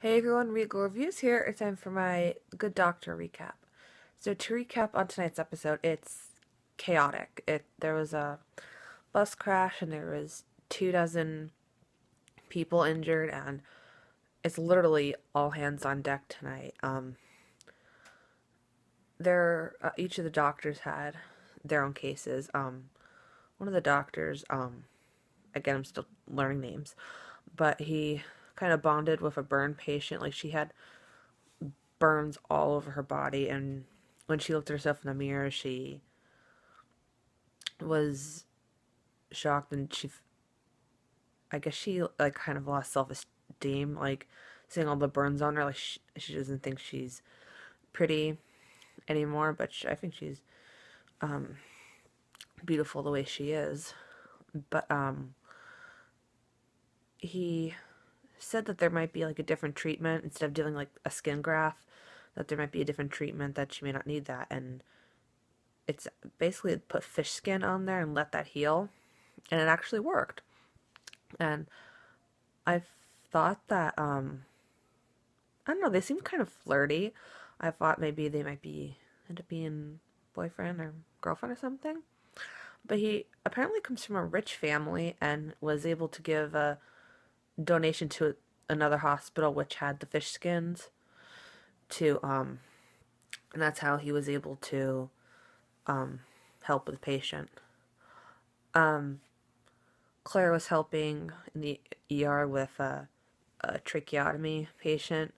Hey everyone, Regal Reviews here. It's time for my Good Doctor recap. So to recap on tonight's episode, it's chaotic. There was a bus crash and there was 2 dozen people injured, and it's literally all hands on deck tonight. Each of the doctors had their own cases. One of the doctors, again, I'm still learning names, but he kind of bonded with a burn patient. Like, she had burns all over her body, and when she looked at herself in the mirror, she was shocked, and I guess she like kind of lost self-esteem, like seeing all the burns on her. Like, she doesn't think she's pretty anymore, but I think she's um beautiful the way she is. But he said that there might be like a different treatment instead of doing like a skin graft, that there might be a different treatment, that she may not need that, and it's basically put fish skin on there and let that heal, and it actually worked. And I thought that I don't know, they seem kind of flirty. I thought maybe they might be end up being boyfriend or girlfriend or something. But he apparently comes from a rich family and was able to give a donation to another hospital which had the fish skins to and that's how he was able to um help with the patient. Um Claire was helping in the ER with a tracheotomy patient,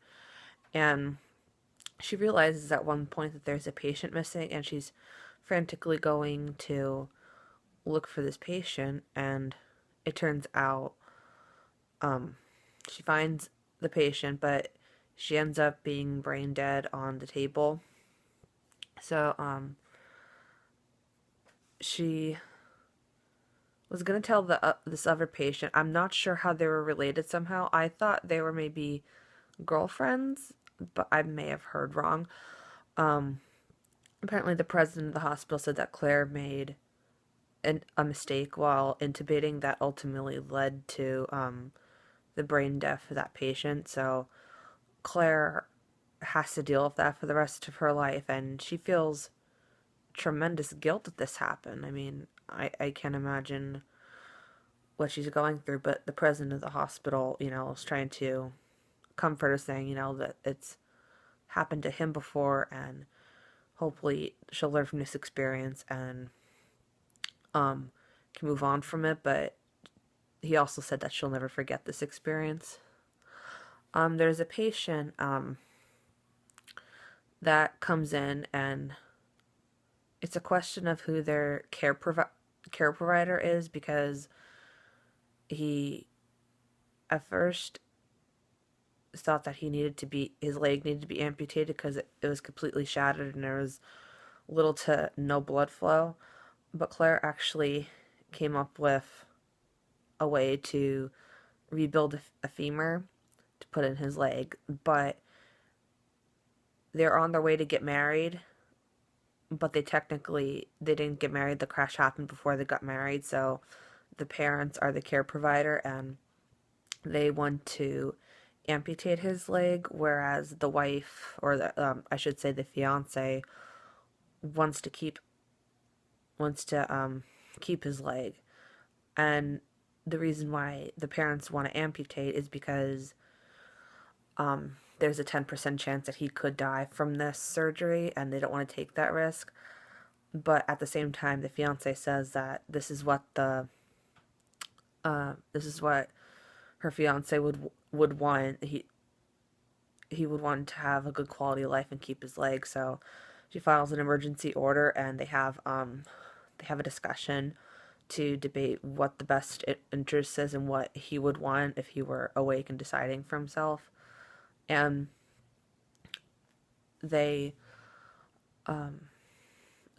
and she realizes at one point that there's a patient missing, and she's frantically going to look for this patient, and it turns out um, she finds the patient, but she ends up being brain dead on the table. So she was gonna tell this other patient. I'm not sure how they were related somehow. I thought they were maybe girlfriends, but I may have heard wrong. Um, Apparently, the president of the hospital said that Claire made a mistake while intubating that ultimately led to the brain death of that patient. So Claire has to deal with that for the rest of her life, and she feels tremendous guilt that this happened. I mean, I can't imagine what she's going through, but the president of the hospital, is trying to comfort her, saying, that it's happened to him before, and hopefully she'll learn from this experience and um, can move on from it. But he also said that she'll never forget this experience. There's a patient that comes in, and it's a question of who their care provider is, because he at first thought that his leg needed to be amputated because it was completely shattered and there was little to no blood flow. But Claire actually came up with a way to rebuild a femur to put in his leg. But they're on their way to get married, but they didn't get married. The crash happened before they got married, so the parents are the care provider, and they want to amputate his leg, whereas the wife, or I should say the fiance, wants to keep his leg. And the reason why the parents want to amputate is because there's a 10% chance that he could die from this surgery, and they don't want to take that risk. But at the same time, the fiance says that this is what her fiance would want. He would want to have a good quality of life and keep his leg. So she files an emergency order, and they have a discussion to debate what the best interest is and what he would want if he were awake and deciding for himself. And they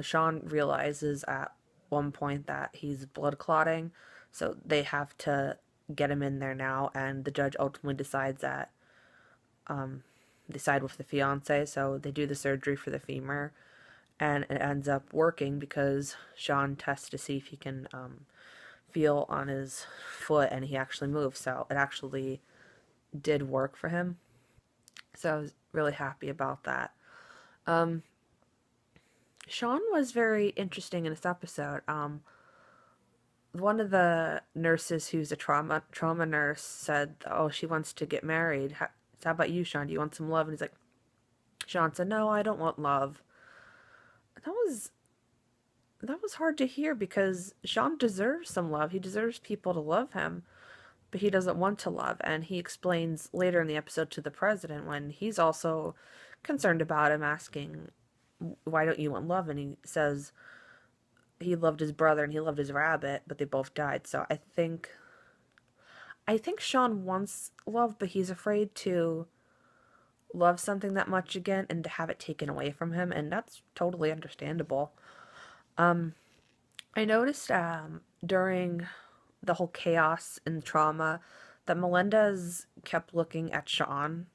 Sean realizes at one point that he's blood clotting, so they have to get him in there now, and the judge ultimately decides that they side with the fiance, so they do the surgery for the femur, and it ends up working because Sean tests to see if he can feel on his foot, and he actually moves, so it actually did work for him. So I was really happy about that. Um, Sean was very interesting in this episode. One of the nurses who's a trauma nurse said, "Oh, she wants to get married. How about you, Sean? Do you want some love?" And he's like, Sean said, "No, I don't want love." That was that was hard to hear because Sean deserves some love. He deserves people to love him, but he doesn't want to love. And he explains later in the episode to the president when he's also concerned about him, asking, "Why don't you want love?" And he says he loved his brother and he loved his rabbit, but they both died. So I think Sean wants love, but he's afraid to love something that much again and to have it taken away from him, and that's totally understandable. Um, I noticed during the whole chaos and trauma that Melendez kept looking at Sean.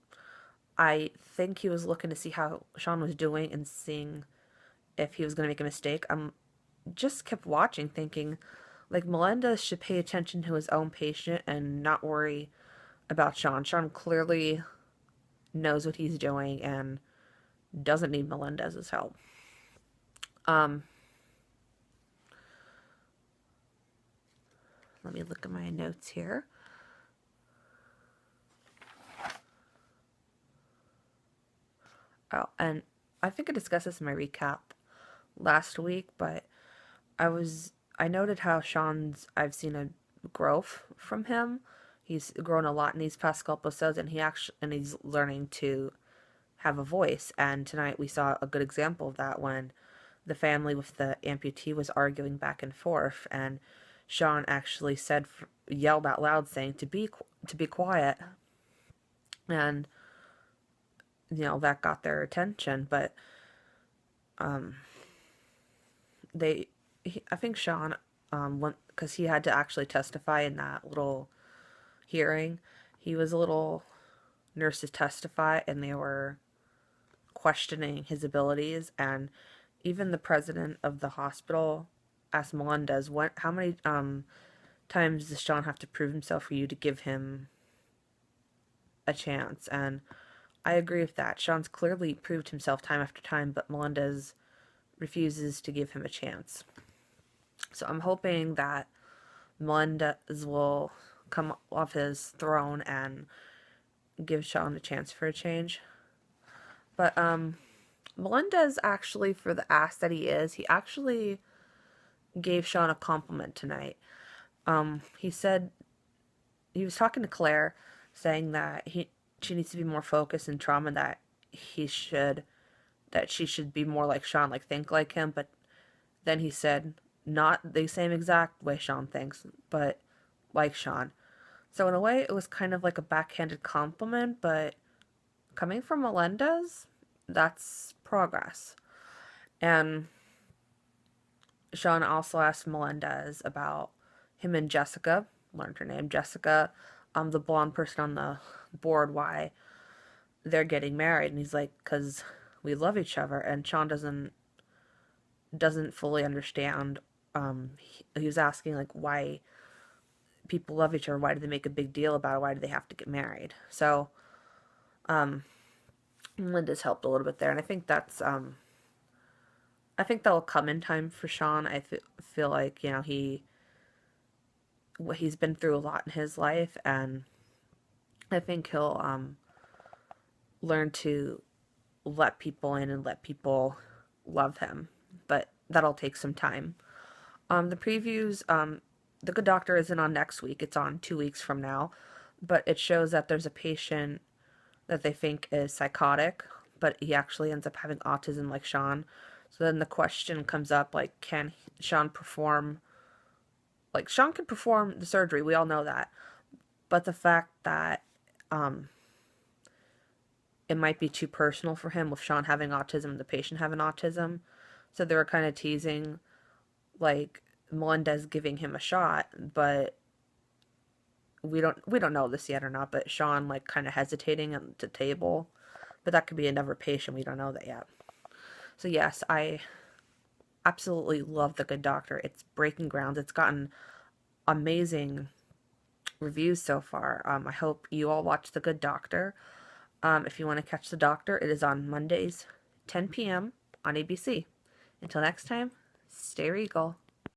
I think he was looking to see how Sean was doing and seeing if he was going to make a mistake. Just kept watching, thinking like Melendez should pay attention to his own patient and not worry about Sean. Sean clearly knows what he's doing and doesn't need Melendez's help. Um, Let me look at my notes here. Oh, and I think I discussed this in my recap last week, but I noted how I've seen a growth from him. He's grown a lot in these past couple episodes, and he's learning to have a voice. And tonight we saw a good example of that when the family with the amputee was arguing back and forth, and Sean actually yelled out loud, saying to be quiet, and that got their attention. But um, they, I think Sean, went because he had to actually testify in that little hearing. He was a little nervous to testify, and they were questioning his abilities, and even the president of the hospital asked Melendez, how many times does Sean have to prove himself for you to give him a chance? And I agree with that. Sean's clearly proved himself time after time, but Melendez refuses to give him a chance. So I'm hoping that Melendez will come off his throne and give Sean a chance for a change. But Melendez actually, for the ass that he actually gave Sean a compliment tonight. He said he was talking to Claire, saying that she needs to be more focused in trauma, that she should be more like Sean, like think like him. But then he said not the same exact way Sean thinks, but like Sean. So in a way, it was kind of like a backhanded compliment, but coming from Melendez, that's progress. And Sean also asked Melendez about him and Jessica, learned her name, Jessica, the blonde person on the board, why they're getting married. And he's like, because we love each other. And Sean doesn't fully understand. He was asking like why people love each other. Why do they make a big deal about it? Why do they have to get married? So, Linda's helped a little bit there, and I think that'll come in time for Sean. Feel like he's been through a lot in his life, and I think he'll learn to let people in and let people love him. But that'll take some time. The previews, The Good Doctor isn't on next week. It's on 2 weeks from now. But it shows that there's a patient that they think is psychotic, but he actually ends up having autism like Sean. So then the question comes up, like, can Sean perform? Like, Sean can perform the surgery. We all know that. But the fact that it might be too personal for him with Sean having autism and the patient having autism. So they were kind of teasing, like, Melendez giving him a shot, but we don't know this yet or not, but Sean like kind of hesitating at the table. But that could be another patient. We don't know that yet. So yes, I absolutely love The Good Doctor. It's breaking grounds. It's gotten amazing reviews so far. I hope you all watch The Good Doctor. If you want to catch the doctor, it is on Mondays, 10 p.m. on ABC. Until next time, stay regal.